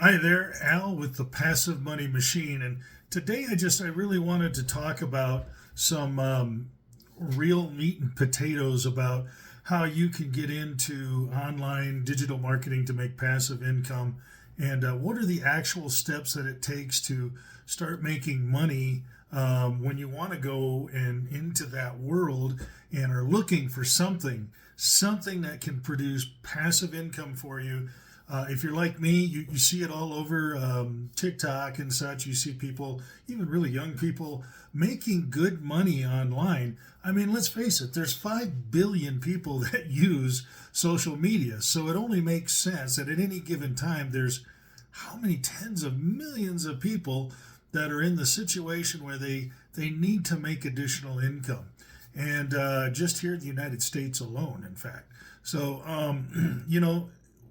Hi there, Al with the Passive Money Machine. And today I really wanted to talk about some real meat and potatoes about how you can get into online digital marketing to make passive income and what are the actual steps that it takes to start making money when you want to go and into that world and are looking for something that can produce passive income for you. If you're like me, you see it all over TikTok and such. You see people, even really young people, making good money online. I mean, let's face it, there's 5 billion people that use social media. So it only makes sense that at any given time, there's how many tens of millions of people that are in the situation where they need to make additional income. And just here in the United States alone, in fact. So,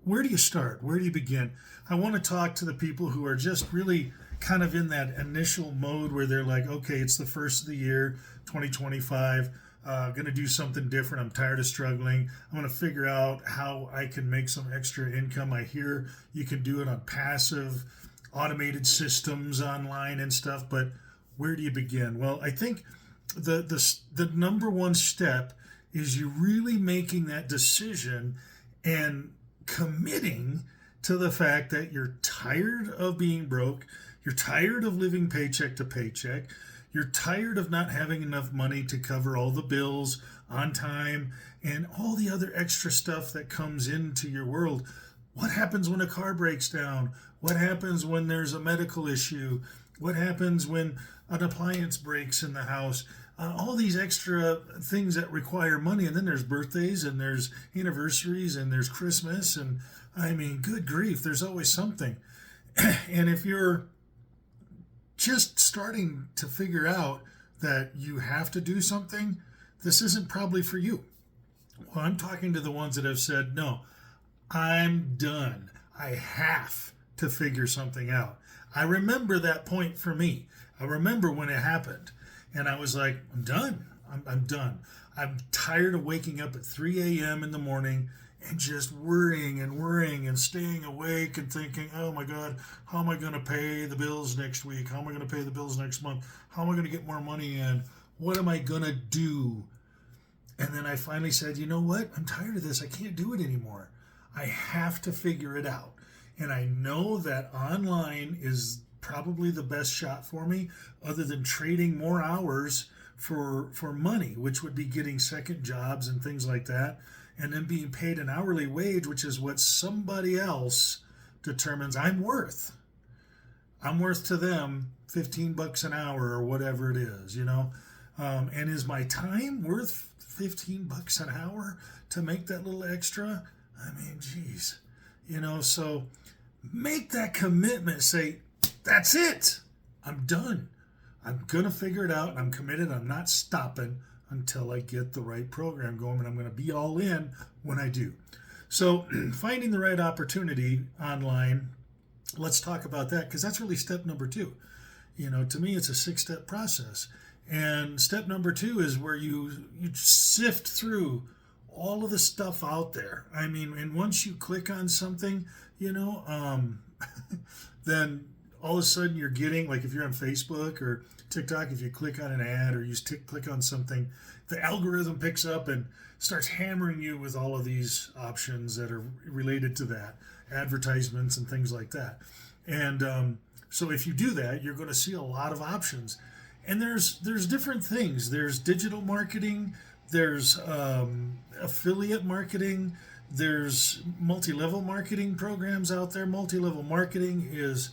where do you start? Where do you begin? I want to talk to the people who are just really kind of in that initial mode where they're like, okay, it's the first of the year, 2025. Going to do something different. I'm tired of struggling. I'm going to figure out how I can make some extra income. I hear you can do it on passive, automated systems online and stuff, but where do you begin? Well, I think the number one step is you really making that decision and committing to the fact that you're tired of being broke, you're tired of living paycheck to paycheck, you're tired of not having enough money to cover all the bills on time and all the other extra stuff that comes into your world. What happens when a car breaks down? What happens when there's a medical issue? What happens when an appliance breaks in the house? All these extra things that require money. And then there's birthdays and there's anniversaries and there's Christmas. And I mean, good grief, there's always something. And if you're just starting to figure out that you have to do something, this isn't probably for you. Well, I'm talking to the ones that have said, no, I'm done. I have to figure something out. I remember that point for me. I remember when it happened. And I was like, I'm done. I'm done. I'm tired of waking up at 3 a.m. in the morning and just worrying and staying awake and thinking, oh my God, how am I going to pay the bills next week? How am I going to pay the bills next month? How am I going to get more money in? What am I going to do? And then I finally said, you know what? I'm tired of this. I can't do it anymore. I have to figure it out. And I know that online is probably the best shot for me, other than trading more hours for money, which would be getting second jobs and things like that, and then being paid an hourly wage, which is what somebody else determines I'm worth. I'm worth to them 15 bucks an hour or whatever it is. And is my time worth 15 bucks an hour to make that little extra? I mean, geez, so make that commitment. Say, that's it. I'm done. I'm going to figure it out. I'm committed. I'm not stopping until I get the right program going, and I'm going to be all in when I do. So finding the right opportunity online, let's talk about that, because that's really step number 2. To me, it's a 6-step process. And step number 2 is where you sift through all of the stuff out there. I mean, and once you click on something, then all of a sudden you're getting, like if you're on Facebook or TikTok, if you click on an ad or you click on something, the algorithm picks up and starts hammering you with all of these options that are related to that, advertisements and things like that. And so if you do that, you're going to see a lot of options. And there's different things. There's digital marketing, there's affiliate marketing, there's multi-level marketing programs out there. Multi-level marketing is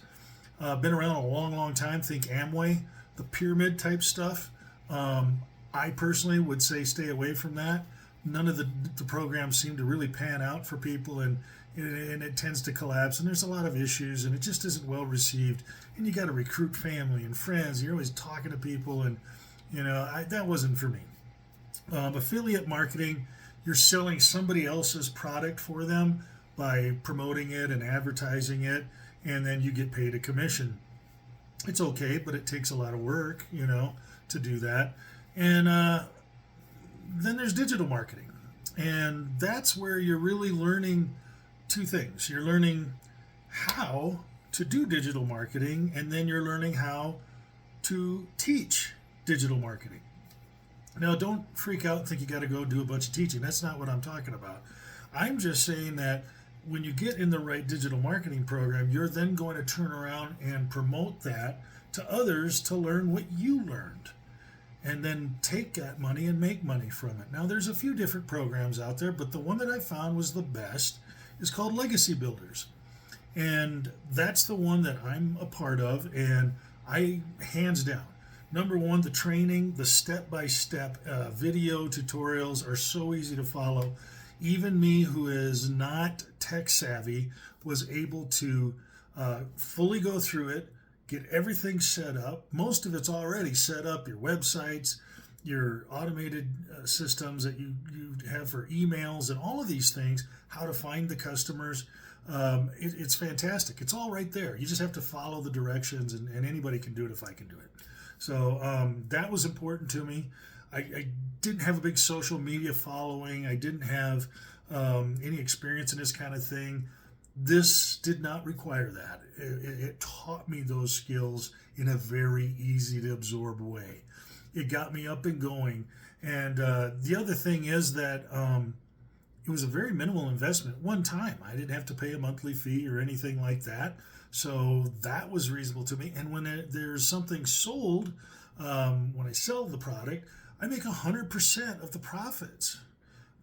been around a long, long time. Think Amway, the pyramid type stuff. I personally would say stay away from that. None of the programs seem to really pan out for people, and it tends to collapse. And there's a lot of issues, and it just isn't well received. And you got to recruit family and friends. You're always talking to people, and that wasn't for me. Affiliate marketing, you're selling somebody else's product for them by promoting it and advertising it, and then you get paid a commission. It's okay, but it takes a lot of work, to do that. And then there's digital marketing. And that's where you're really learning 2 things. You're learning how to do digital marketing, and then you're learning how to teach digital marketing. Now, don't freak out and think you got to go do a bunch of teaching. That's not what I'm talking about. I'm just saying that when you get in the right digital marketing program, you're then going to turn around and promote that to others to learn what you learned, and then take that money and make money from it. Now, there's a few different programs out there, but the one that I found was the best is called Legacy Builders. And that's the one that I'm a part of, and I, hands down, number one, the training, the step-by-step video tutorials are so easy to follow. Even me, who is not tech savvy, was able to fully go through it, get everything set up. Most of it's already set up, your websites, your automated systems that you have for emails and all of these things, how to find the customers. It's fantastic. It's all right there. You just have to follow the directions, and anybody can do it if I can do it. So that was important to me. I didn't have a big social media following. I didn't have any experience in this kind of thing. This did not require that. It taught me those skills in a very easy to absorb way. It got me up and going. And the other thing is that it was a very minimal investment. One time, I didn't have to pay a monthly fee or anything like that. So that was reasonable to me. And when there's something sold, when I sell the product, I make 100% of the profits.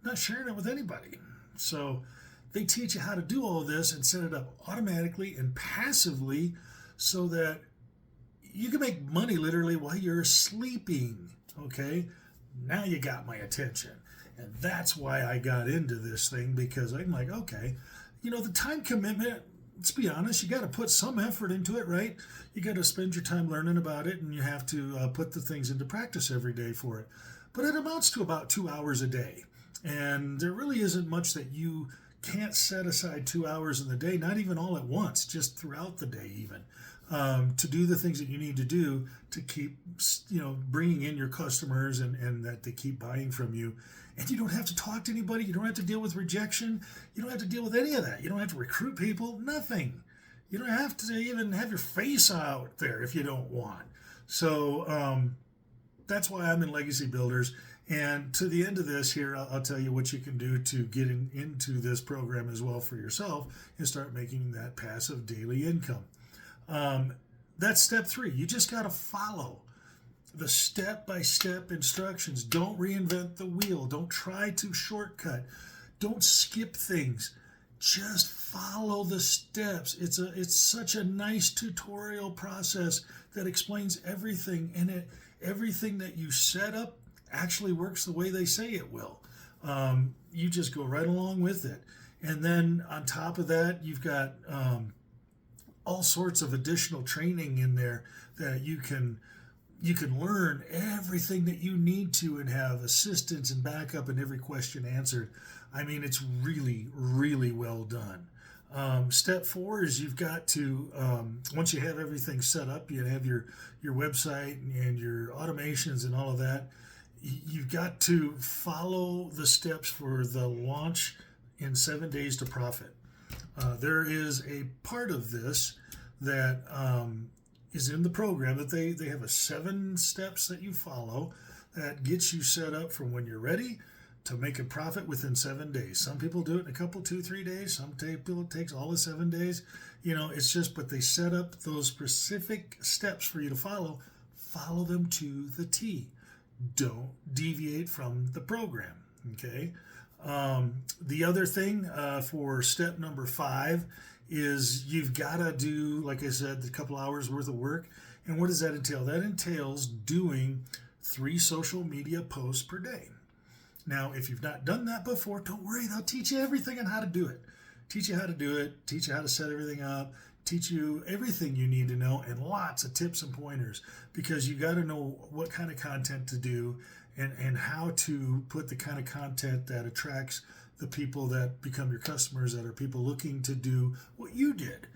I'm not sharing it with anybody. So they teach you how to do all of this and set it up automatically and passively so that you can make money literally while you're sleeping. Okay? Now you got my attention. And that's why I got into this thing, because I'm like, okay, the time commitment, let's be honest, you got to put some effort into it, right? You got to spend your time learning about it, and you have to put the things into practice every day for it. But it amounts to about 2 hours a day. And there really isn't much that you can't set aside 2 hours in the day, not even all at once, just throughout the day even, to do the things that you need to do to keep, bringing in your customers and that they keep buying from you. And you don't have to talk to anybody. You don't have to deal with rejection. You don't have to deal with any of that. You don't have to recruit people, nothing. You don't have to even have your face out there if you don't want. So that's why I'm in Legacy Builders. And to the end of this here, I'll tell you what you can do to get into this program as well for yourself and start making that passive daily income. That's step 3. You just got to follow the step-by-step instructions. Don't reinvent the wheel. Don't try to shortcut. Don't skip things. Just follow the steps. It's such a nice tutorial process that explains everything, and everything that you set up actually works the way they say it will. You just go right along with it. And then on top of that, you've got all sorts of additional training in there that you can learn everything that you need to and have assistance and backup and every question answered. I mean, it's really, really well done. Step 4 is you've got to, once you have everything set up, you have your website and your automations and all of that, you've got to follow the steps for the launch in 7 days to profit. There is a part of this that is in the program that they have 7 steps that you follow that gets you set up from when you're ready to make a profit within 7 days. Some people do it in a couple, 2-3 days. Some people it takes all of 7 days. It's just, but they set up those specific steps for you to follow. Follow them to the T. Don't deviate from the program. Okay. The other thing for step number 5 is you've got to do, like I said, a couple hours worth of work. And what does that entail? That entails doing 3 social media posts per day. Now, if you've not done that before, don't worry. They'll teach you everything on how to do it. Teach you how to do it. Teach you how to set everything up. Teach you everything you need to know, and lots of tips and pointers, because you got to know what kind of content to do and how to put the kind of content that attracts the people that become your customers, that are people looking to do what you did.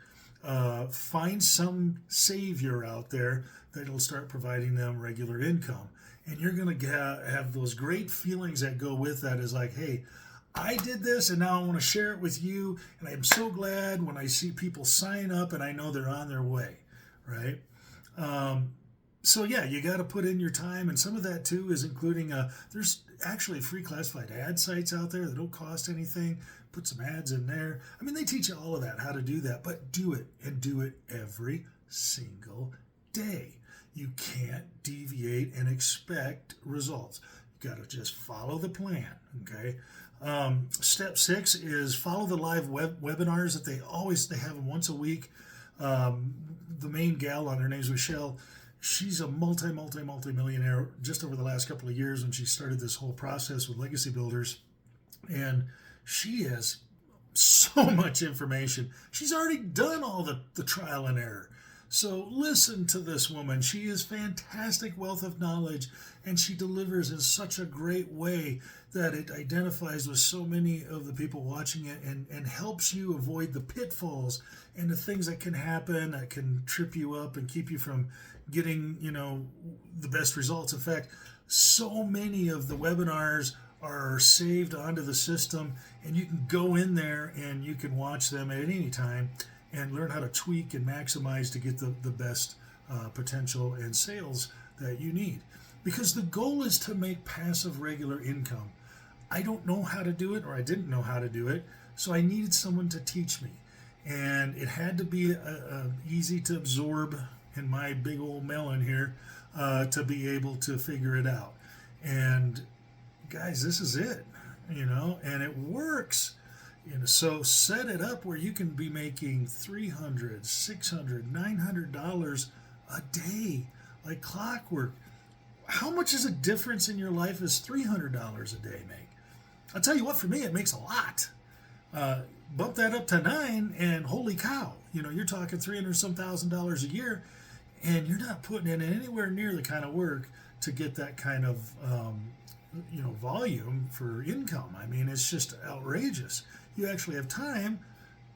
Find some savior out there that'll start providing them regular income. And you're going to have those great feelings that go with that, is like, hey, I did this and now I want to share it with you. And I'm so glad when I see people sign up and I know they're on their way, right? So yeah, you got to put in your time, and some of that too is including there's actually free classified ad sites out there that don't cost anything. Put some ads in there. I mean, they teach you all of that, how to do that, but do it, and do it every single day. You can't deviate and expect results. You got to just follow the plan, okay? Step 6 is follow the live webinars that they have them once a week. The main gal on her name's Michelle. She's a multi-millionaire just over the last couple of years when she started this whole process with Legacy Builders. And she has so much information. She's already done all the trial and error. So listen to this woman. She is fantastic wealth of knowledge, and she delivers in such a great way that it identifies with so many of the people watching it, and helps you avoid the pitfalls and the things that can happen that can trip you up and keep you from getting, the best results. In fact, so many of the webinars are saved onto the system, and you can go in there and you can watch them at any time and learn how to tweak and maximize to get the best potential and sales that you need. Because the goal is to make passive regular income. I don't know how to do it, or I didn't know how to do it, so I needed someone to teach me. And it had to be easy to absorb in my big old melon here to be able to figure it out. And guys, this is it, and it works. So set it up where you can be making $300, $600, $900 a day, like clockwork. How much is a difference in your life is $300 a day make? I'll tell you what, for me, it makes a lot. Bump that up to 9, and holy cow, you're talking $300-some thousand a year, and you're not putting in anywhere near the kind of work to get that kind of volume for income. I mean, it's just outrageous. You actually have time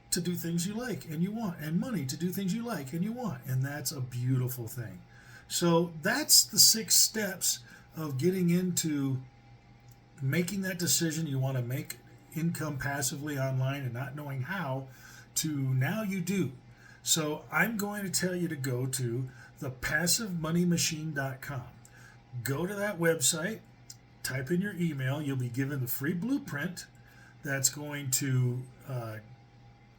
to do things you like and you want, and money to do things you like and you want, and that's a beautiful thing. So that's the 6 steps of getting into making that decision. You want to make income passively online and not knowing how, to now you do. So I'm going to tell you to go to thepassivemoneymachine.com. Go to that website, type in your email. You'll be given the free blueprint that's going to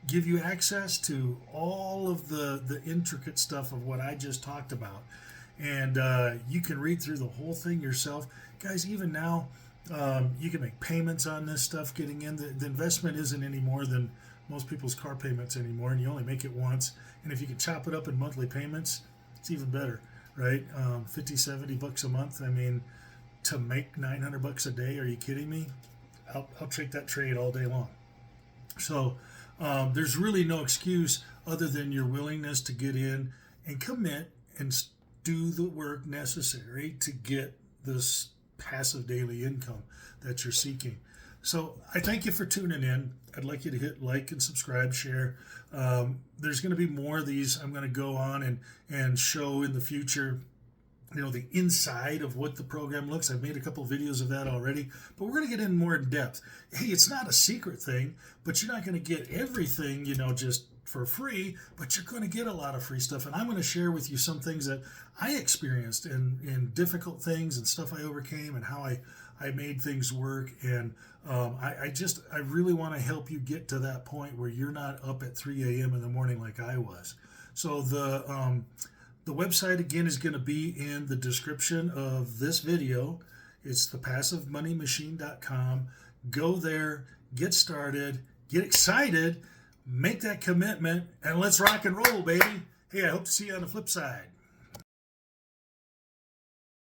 give you access to all of the intricate stuff of what I just talked about. And you can read through the whole thing yourself. Guys, even now, you can make payments on this stuff getting in. The investment isn't any more than most people's car payments anymore, and you only make it once. And if you can chop it up in monthly payments, it's even better, right? $50-$70 a month. I mean, to make $900 a day, are you kidding me? I'll take that trade all day long. So there's really no excuse other than your willingness to get in and commit and do the work necessary to get this passive daily income that you're seeking. So I thank you for tuning in. I'd like you to hit like and subscribe, share. There's going to be more of these. I'm going to go on and show in the future, the inside of what the program looks. I've made a couple of videos of that already, but we're going to get in more in depth. Hey, it's not a secret thing, but you're not going to get everything, just for free, but you're going to get a lot of free stuff. And I'm going to share with you some things that I experienced in difficult things and stuff I overcame, and how I made things work. And I really want to help you get to that point where you're not up at 3 a.m. in the morning like I was. So the website, again, is going to be in the description of this video. It's thepassivemoneymachine.com. Go there, get started, get excited, make that commitment, and let's rock and roll, baby. Hey, I hope to see you on the flip side.